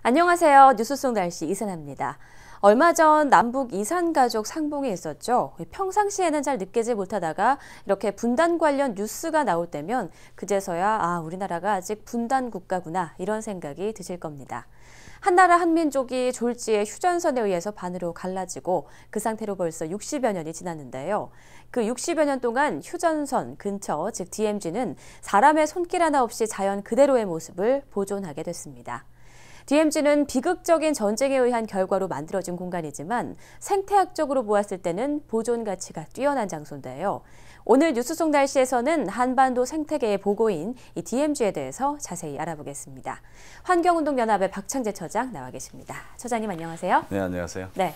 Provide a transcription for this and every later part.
안녕하세요. 뉴스 속 날씨 이선아입니다. 얼마 전 남북 이산 가족 상봉이 있었죠. 평상시에는 잘 느끼지 못하다가 이렇게 분단 관련 뉴스가 나올 때면 그제서야 우리나라가 아직 분단 국가구나 이런 생각이 드실 겁니다. 한나라 한민족이 졸지에 휴전선에 의해서 반으로 갈라지고 그 상태로 벌써 60여 년이 지났는데요. 그 60여 년 동안 휴전선 근처, 즉 DMZ는 사람의 손길 하나 없이 자연 그대로의 모습을 보존하게 됐습니다. DMZ는 비극적인 전쟁에 의한 결과로 만들어진 공간이지만 생태학적으로 보았을 때는 보존 가치가 뛰어난 장소인데요. 오늘 뉴스 속 날씨에서는 한반도 생태계의 보고인 이 DMZ에 대해서 자세히 알아보겠습니다. 환경운동연합의 박창재 처장 나와 계십니다. 처장님 안녕하세요. 네, 안녕하세요. 네.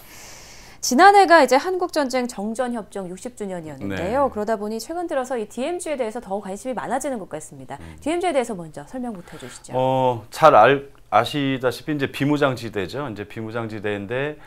지난해가 이제 한국전쟁 정전협정 60주년이었는데요. 그러다 보니 최근 들어서 이 DMZ에 대해서 더 관심이 많아지는 것 같습니다. DMZ에 대해서 먼저 설명부터 해주시죠. 잘 아시다시피 이제 비무장지대죠. 이제 비무장지대인데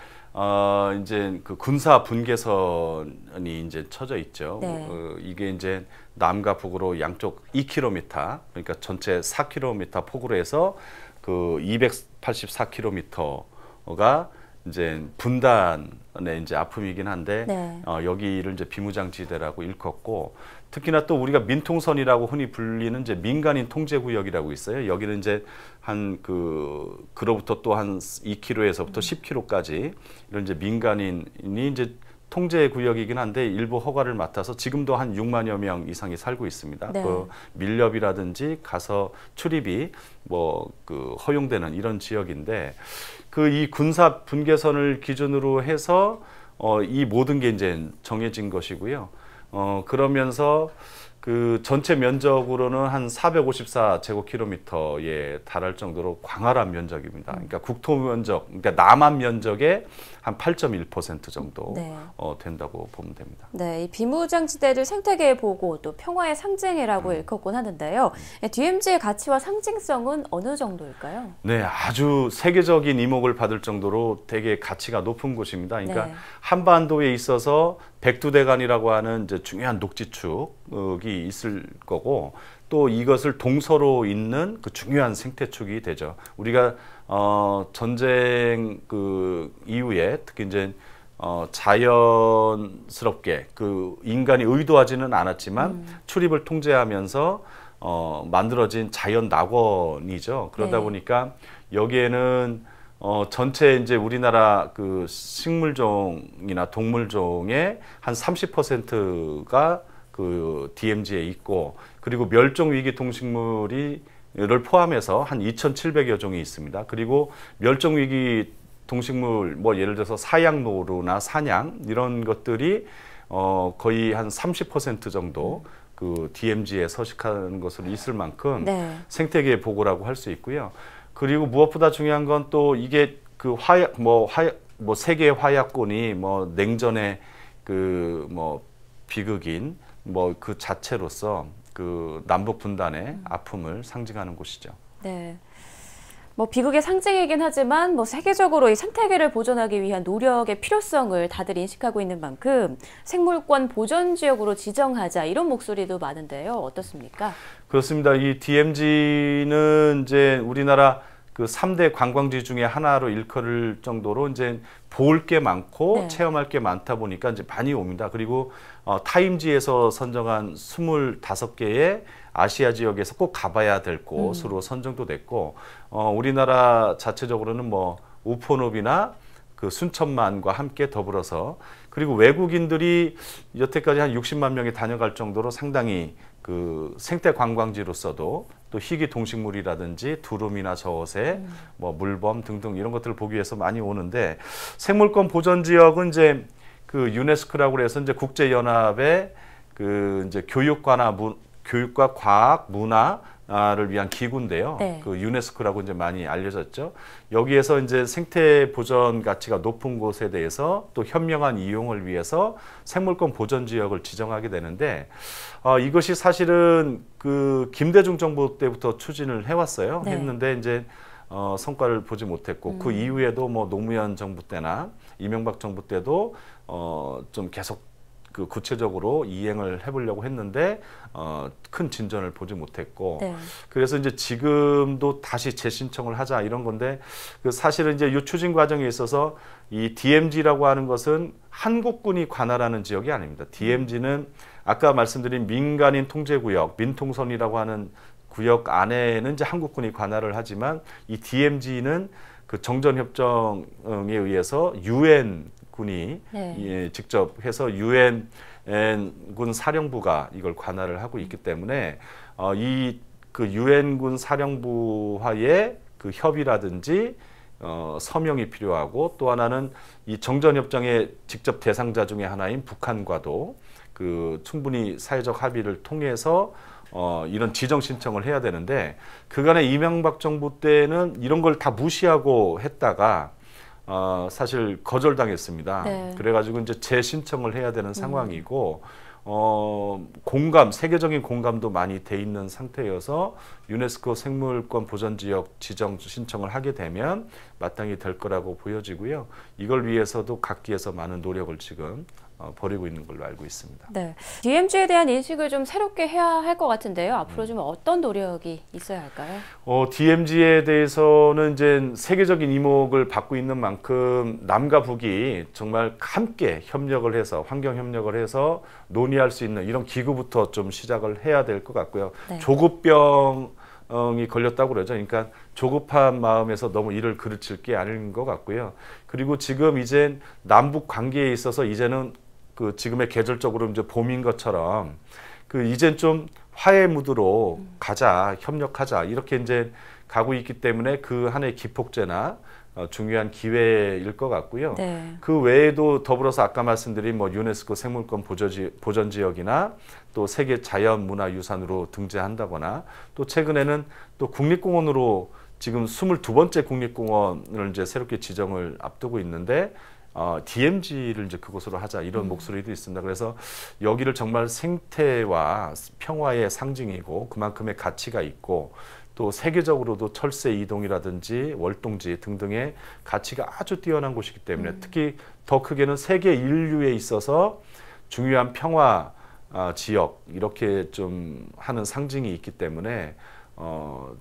이제 그 군사 분계선이 이제 쳐져 있죠. 네. 이게 이제 남과 북으로 양쪽 2km, 그러니까 전체 4km 폭으로 해서 그 284km가 이제 분단의 이제 아픔이긴 한데 네. 여기를 이제 비무장지대라고 일컫고, 특히나 또 우리가 민통선이라고 흔히 불리는 이제 민간인 통제구역이라고 있어요. 여기는 이제 한 그로부터 또 한 2km에서부터 10km까지 이런 이제 민간인이 이제 통제 구역이긴 한데 일부 허가를 맡아서 지금도 한 6만여 명 이상이 살고 있습니다. 네. 그 밀렵이라든지 가서 출입이 허용되는 이런 지역인데, 이 군사 분계선을 기준으로 해서 이 모든 게 이제 정해진 것이고요. 그러면서 그 전체 면적으로는 한 454제곱킬로미터에 달할 정도로 광활한 면적입니다. 그러니까 국토 면적, 그러니까 남한 면적의 한 8.1% 정도 네. 된다고 보면 됩니다. 네, 이 비무장지대를 생태계의 보고 또 평화의 상징이라고 일컫곤 하는데요. DMZ의 가치와 상징성은 어느 정도일까요? 네, 아주 세계적인 이목을 받을 정도로 되게 가치가 높은 곳입니다. 그러니까 네. 한반도에 있어서 백두대간이라고 하는 이제 중요한 녹지축이 있을 거고, 또 이것을 동서로 잇는 그 중요한 생태축이 되죠. 우리가 전쟁 이후에 특히 이제 자연스럽게 인간이 의도하지는 않았지만 출입을 통제하면서 만들어진 자연 낙원이죠. 그러다 네. 보니까 여기에는 전체 이제 우리나라 식물종이나 동물종의 한 30%가 DMZ에 있고, 그리고 멸종위기 동식물을 포함해서 한 2,700여 종이 있습니다. 그리고 멸종위기 동식물, 예를 들어서 사양노루나 사냥 이런 것들이 거의 한 30% 정도 DMZ에 서식하는 것으로 있을 만큼 네. 생태계 보고라고 할 수 있고요. 그리고 무엇보다 중요한 건 또 이게 세계 화약권이 냉전의 비극인 그 자체로서 남북 분단의 아픔을 상징하는 곳이죠. 네. 비극의 상징이긴 하지만 세계적으로 이 생태계를 보존하기 위한 노력의 필요성을 다들 인식하고 있는 만큼 생물권 보전 지역으로 지정하자 이런 목소리도 많은데요. 어떻습니까? 그렇습니다. 이 DMZ는 이제 우리나라 3대 관광지 중에 하나로 일컬을 정도로 이제 볼 게 많고 네. 체험할 게 많다 보니까 이제 많이 옵니다. 그리고 타임지에서 선정한 25개의 아시아 지역에서 꼭 가봐야 될 곳으로 선정도 됐고, 우리나라 자체적으로는 우포늪이나 순천만과 함께 더불어서, 그리고 외국인들이 여태까지 한 60만 명이 다녀갈 정도로 상당히 생태 관광지로서도 또 희귀 동식물이라든지 두루미나 저어새, 물범 등등 이런 것들을 보기 위해서 많이 오는데, 생물권 보전 지역은 이제 유네스코라고 해서 이제 국제 연합의 이제 교육과 과학, 문화를 위한 기구인데요. 네. 유네스코라고 이제 많이 알려졌죠. 여기에서 이제 생태 보전 가치가 높은 곳에 대해서 또 현명한 이용을 위해서 생물권 보전 지역을 지정하게 되는데, 이것이 사실은 김대중 정부 때부터 추진을 해왔어요. 네. 했는데 이제 성과를 보지 못했고, 그 이후에도 노무현 정부 때나 이명박 정부 때도 좀 계속 그 구체적으로 이행을 해보려고 했는데 큰 진전을 보지 못했고 네. 그래서 이제 지금도 다시 재신청을 하자 이런 건데 그 사실은 이제 이 추진 과정에 있어서 이 DMZ라고 하는 것은 한국군이 관할하는 지역이 아닙니다. DMZ는 아까 말씀드린 민간인 통제구역, 민통선이라고 하는 구역 안에는 이제 한국군이 관할을 하지만 이 DMZ는 그 정전협정에 의해서 유엔 군이 예, 직접 해서 유엔 군 사령부가 이걸 관할을 하고 있기 때문에 이 그 유엔 군 사령부와의 그 협의라든지 서명이 필요하고 또 하나는 이 정전협정의 직접 대상자 중에 하나인 북한과도 그 충분히 사회적 합의를 통해서 이런 지정 신청을 해야 되는데 그간에 이명박 정부 때는 이런 걸 다 무시하고 했다가 사실 거절당했습니다. 네. 그래가지고 이제 재신청을 해야 되는 상황이고 세계적인 공감도 많이 돼 있는 상태여서 유네스코 생물권 보전지역 지정 신청을 하게 되면 마땅히 될 거라고 보여지고요. 이걸 위해서도 각기에서 많은 노력을 지금 벌이고 있는 걸로 알고 있습니다. 네, DMZ에 대한 인식을 좀 새롭게 해야 할 것 같은데요. 앞으로 좀 어떤 노력이 있어야 할까요? DMZ에 대해서는 이제 세계적인 이목을 받고 있는 만큼 남과 북이 정말 함께 협력을 해서 환경 협력을 해서 논의할 수 있는 이런 기구부터 좀 시작을 해야 될 것 같고요. 네. 조급병이 걸렸다고 그러죠. 그러니까 조급한 마음에서 너무 일을 그르칠 게 아닌 것 같고요. 그리고 지금 이제 남북 관계에 있어서 이제는 그 지금의 계절적으로 이제 봄인 것처럼 그 이젠 좀 화해 무드로 가자, 협력하자 이렇게 이제 가고 있기 때문에 그 하나의 기폭제나 중요한 기회일 것 같고요. 네. 그 외에도 더불어서 아까 말씀드린 뭐 유네스코 생물권 보전 지역이나 또 세계 자연문화유산으로 등재한다거나 또 최근에는 또 국립공원으로 지금 22번째 국립공원을 이제 새롭게 지정을 앞두고 있는데 DMZ를 이제 그곳으로 하자 이런 목소리도 있습니다. 그래서 여기를 정말 생태와 평화의 상징이고 그만큼의 가치가 있고 또 세계적으로도 철새 이동이라든지 월동지 등등의 가치가 아주 뛰어난 곳이기 때문에 특히 더 크게는 세계 인류에 있어서 중요한 평화 지역 이렇게 좀 하는 상징이 있기 때문에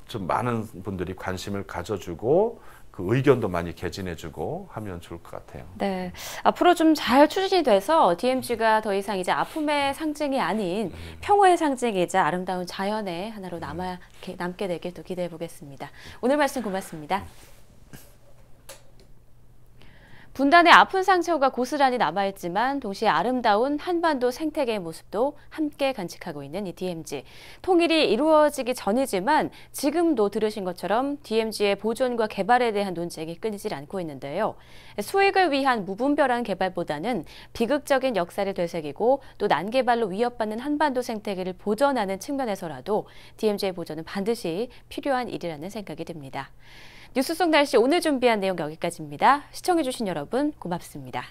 좀 많은 분들이 관심을 가져주고 그 의견도 많이 개진해주고 하면 좋을 것 같아요. 네, 앞으로 좀 잘 추진이 돼서 DMZ가 더 이상 이제 아픔의 상징이 아닌 평화의 상징이자 아름다운 자연의 하나로 남게 되길 또 기대해 보겠습니다. 오늘 말씀 고맙습니다. 분단의 아픈 상처가 고스란히 남아있지만 동시에 아름다운 한반도 생태계의 모습도 함께 간직하고 있는 이 DMZ. 통일이 이루어지기 전이지만 지금도 들으신 것처럼 DMZ의 보존과 개발에 대한 논쟁이 끊이질 않고 있는데요. 수익을 위한 무분별한 개발보다는 비극적인 역사를 되새기고 또 난개발로 위협받는 한반도 생태계를 보전하는 측면에서라도 DMZ의 보존은 반드시 필요한 일이라는 생각이 듭니다. 뉴스 속 날씨 오늘 준비한 내용 여기까지입니다. 시청해주신 여러분 고맙습니다.